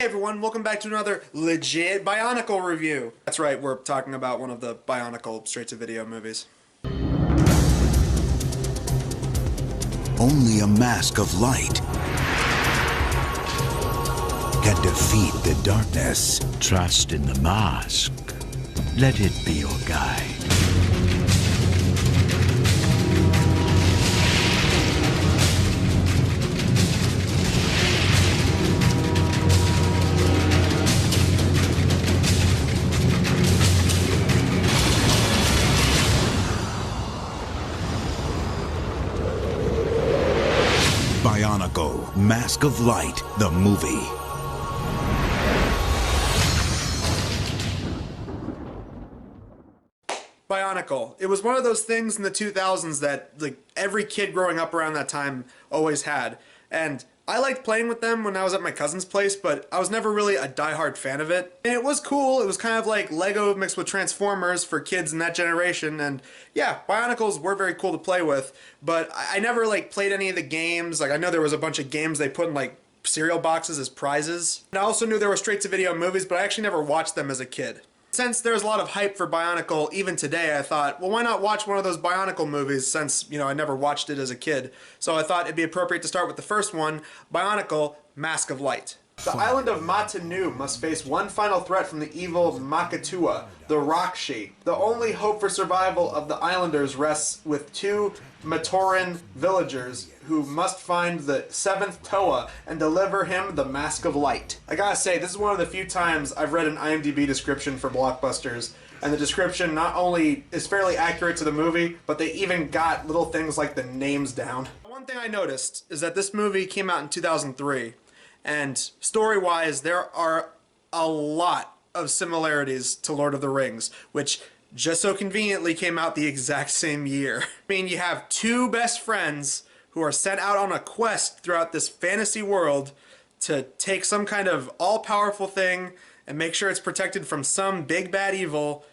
Hey everyone, welcome back to another legit Bionicle review. That's right, we're talking about one of the Bionicle straight-to-video movies. Only a mask of light can defeat the darkness. Trust in the mask. Let it be your guide. Bionicle, Mask of Light, the movie. Bionicle. It was one of those things in the 2000s that every kid growing up around that time always had. And I liked playing with them when I was at my cousin's place, but I was never really a diehard fan of it. And it was cool. It was kind of like Lego mixed with Transformers for kids in that generation. And yeah, Bionicles were very cool to play with, but I never played any of the games. I know there was a bunch of games they put in cereal boxes as prizes. And I also knew there were straight-to-video movies, but I actually never watched them as a kid. Since there's a lot of hype for Bionicle even today, I thought, well, why not watch one of those Bionicle movies since, I never watched it as a kid. So I thought it'd be appropriate to start with the first one, Bionicle, Mask of Light. The island of Matanu must face one final threat from the evil Makatua, the Rakshi. The only hope for survival of the islanders rests with two Matoran villagers who must find the seventh Toa and deliver him the Mask of Light. I gotta say, this is one of the few times I've read an IMDb description for Blockbusters, and the description not only is fairly accurate to the movie, but they even got little things like the names down. One thing I noticed is that this movie came out in 2003, and story-wise, there are a lot of similarities to Lord of the Rings, which just so conveniently came out the exact same year. I mean, you have two best friends who are sent out on a quest throughout this fantasy world to take some kind of all-powerful thing and make sure it's protected from some big bad evil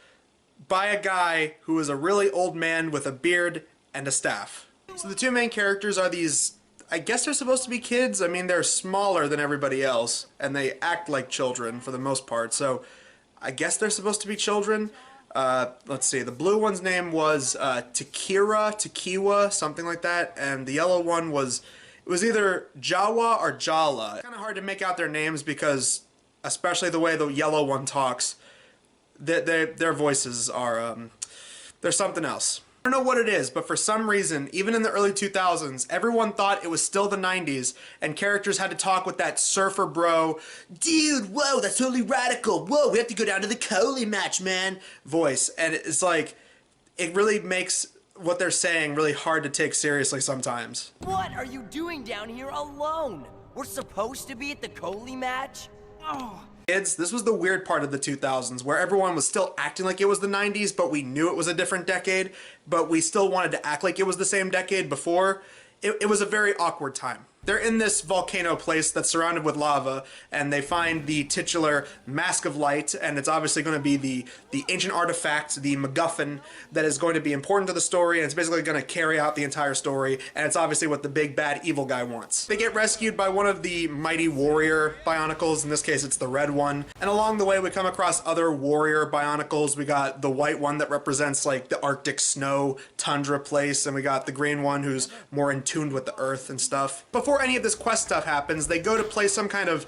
by a guy who is a really old man with a beard and a staff. So the two main characters are these, I guess they're supposed to be kids. I mean, they're smaller than everybody else, and they act like children for the most part, so I guess they're supposed to be children. Let's see, the blue one's name was Tekiwa, something like that, and the yellow one was, it was either Jawa or Jala. It's kind of hard to make out their names because, especially the way the yellow one talks, their voices are, they're something else. I don't know what it is, but for some reason, even in the early 2000s, everyone thought it was still the 90s, and characters had to talk with that surfer bro, dude, whoa, that's totally radical, whoa, we have to go down to the Coley match, man, voice. And it's it really makes what they're saying really hard to take seriously sometimes. What are you doing down here alone? We're supposed to be at the Coley match? Oh. Kids, this was the weird part of the 2000s, where everyone was still acting like it was the 90s, but we knew it was a different decade, but we still wanted to act like it was the same decade before. It was a very awkward time. They're in this volcano place that's surrounded with lava, and they find the titular Mask of Light, and it's obviously going to be the ancient artifact, the MacGuffin, that is going to be important to the story, and it's basically going to carry out the entire story, and it's obviously what the big bad evil guy wants. They get rescued by one of the mighty warrior Bionicles, in this case it's the red one, and along the way we come across other warrior Bionicles. We got the white one that represents the Arctic snow tundra place, and we got the green one who's more in tune with the earth and stuff. Before any of this quest stuff happens, they go to play some kind of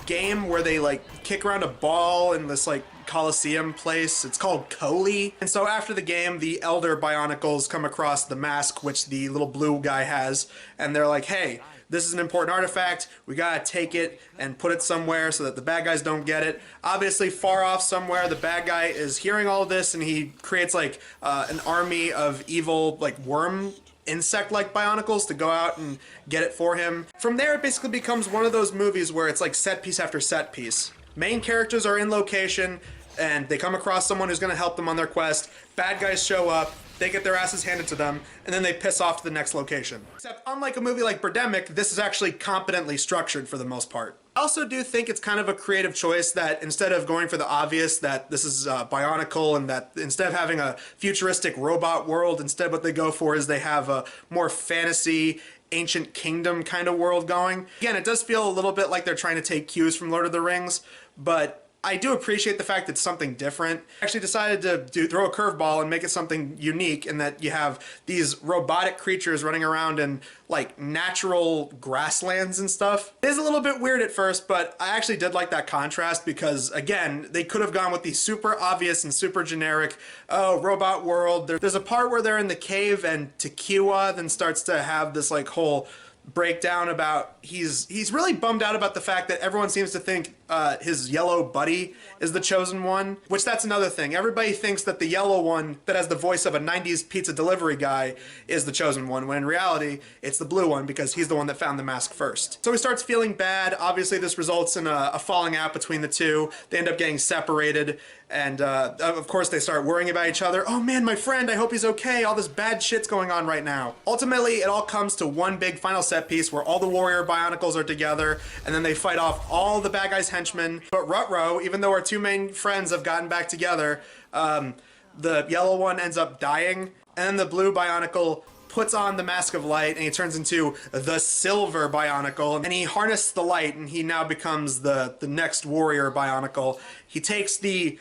game where they kick around a ball in this Coliseum place. It's called Coley. And so after the game, the elder Bionicles come across the mask which the little blue guy has, and they're like, hey, this is an important artifact, we gotta take it and put it somewhere so that the bad guys don't get it. Obviously far off somewhere, the bad guy is hearing all of this, and he creates an army of evil worm insect-like Bionicles to go out and get it for him. From there, it basically becomes one of those movies where it's set piece after set piece. Main characters are in location, and they come across someone who's going to help them on their quest. Bad guys show up, they get their asses handed to them, and then they piss off to the next location. Except, unlike a movie like Birdemic, this is actually competently structured for the most part. I also do think it's kind of a creative choice that instead of going for the obvious that this is Bionicle, and that instead of having a futuristic robot world, instead what they go for is they have a more fantasy ancient kingdom kind of world going. Again, it does feel a little bit like they're trying to take cues from Lord of the Rings, but I do appreciate the fact that it's something different. I actually decided to throw a curveball and make it something unique in that you have these robotic creatures running around in like natural grasslands and stuff. It is a little bit weird at first, but I actually did like that contrast because, again, they could have gone with the super obvious and super generic, oh, robot world. There's a part where they're in the cave and Tequila then starts to have this like whole breakdown about he's really bummed out about the fact that everyone seems to think his yellow buddy is the chosen one, which that's another thing. Everybody thinks that the yellow one that has the voice of a 90s pizza delivery guy is the chosen one, when in reality it's the blue one because he's the one that found the mask first. So he starts feeling bad. Obviously this results in a falling out between the two. They end up getting separated, and of course they start worrying about each other. Oh man, my friend, I hope he's okay. All this bad shit's going on right now. Ultimately, it all comes to one big final set piece where all the warrior Bionicles are together, and then they fight off all the bad guys' henchmen. But Rutro, even though our two main friends have gotten back together, the yellow one ends up dying, and then the blue Bionicle puts on the Mask of Light, and he turns into the silver Bionicle, and he harnessed the light, and he now becomes the next warrior Bionicle. He takes the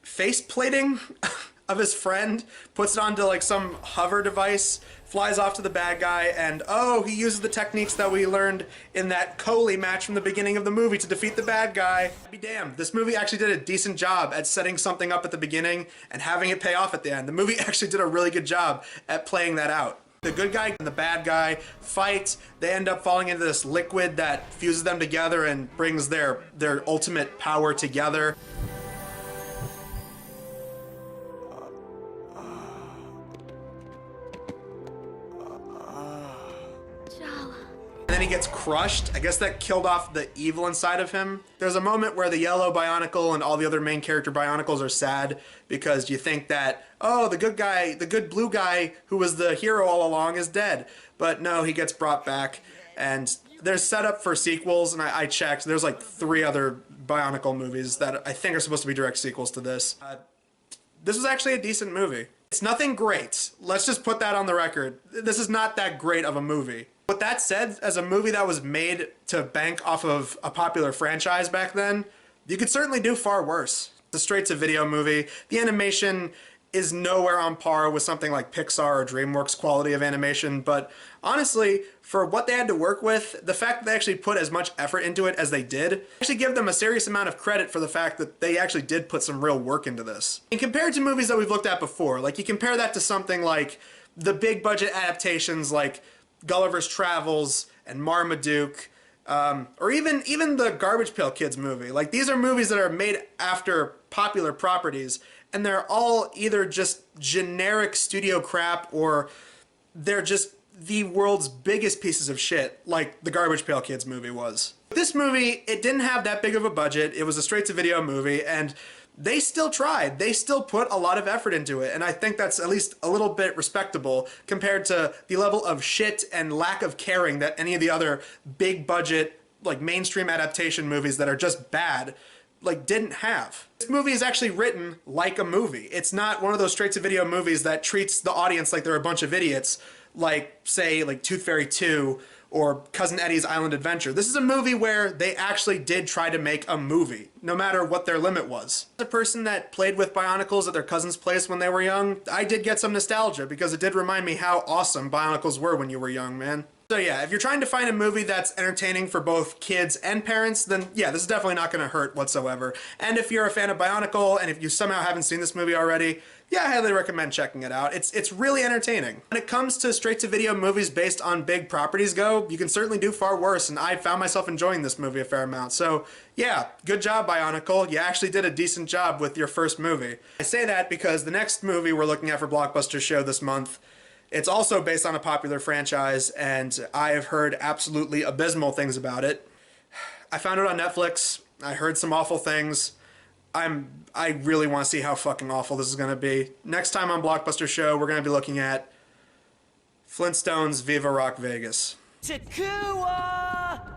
face plating of his friend, puts it onto like some hover device, flies off to the bad guy, and oh, he uses the techniques that we learned in that Coley match from the beginning of the movie to defeat the bad guy. Be damned, this movie actually did a decent job at setting something up at the beginning and having it pay off at the end. The movie actually did a really good job at playing that out. The good guy and the bad guy fight. They end up falling into this liquid that fuses them together and brings their ultimate power together. And then he gets crushed. I guess that killed off the evil inside of him. There's a moment where the yellow Bionicle and all the other main character Bionicles are sad because you think that, oh, the good guy, the good blue guy who was the hero all along is dead. But no, he gets brought back. And there's setup for sequels, and I checked. There's like 3 other Bionicle movies that I think are supposed to be direct sequels to this. This was actually a decent movie. It's nothing great. Let's just put that on the record. This is not that great of a movie. With that said, as a movie that was made to bank off of a popular franchise back then, you could certainly do far worse. It's a straight-to-video movie. The animation is nowhere on par with something like Pixar or DreamWorks quality of animation, but honestly, for what they had to work with, the fact that they actually put as much effort into it as they did, I actually give them a serious amount of credit for the fact that they actually did put some real work into this. And compared to movies that we've looked at before, like you compare that to something like the big budget adaptations like Gulliver's Travels and Marmaduke, or even the Garbage Pail Kids movie. Like, these are movies that are made after popular properties, and they're all either just generic studio crap or they're just the world's biggest pieces of shit, like the Garbage Pail Kids movie was. This movie, it didn't have that big of a budget. It was a straight-to-video movie, and they still tried. They still put a lot of effort into it, and I think that's at least a little bit respectable compared to the level of shit and lack of caring that any of the other big budget, like mainstream adaptation movies that are just bad, like didn't have. This movie is actually written like a movie. It's not one of those straight-to-video movies that treats the audience like they're a bunch of idiots, like, say, like Tooth Fairy 2 or Cousin Eddie's Island Adventure. This is a movie where they actually did try to make a movie, no matter what their limit was. As a person that played with Bionicles at their cousin's place when they were young, I did get some nostalgia because it did remind me how awesome Bionicles were when you were young, man. So yeah, if you're trying to find a movie that's entertaining for both kids and parents, then yeah, this is definitely not going to hurt whatsoever. And if you're a fan of Bionicle, and if you somehow haven't seen this movie already, yeah, I highly recommend checking it out. It's really entertaining. When it comes to straight-to-video movies based on big properties go, you can certainly do far worse, and I found myself enjoying this movie a fair amount. So yeah, good job, Bionicle. You actually did a decent job with your first movie. I say that because the next movie we're looking at for Blockbusters show this month, it's also based on a popular franchise, and I have heard absolutely abysmal things about it. I found it on Netflix. I heard some awful things. I really want to see how fucking awful this is going to be. Next time on Blockbuster Show, we're going to be looking at Flintstones Viva Rock Vegas. Takua!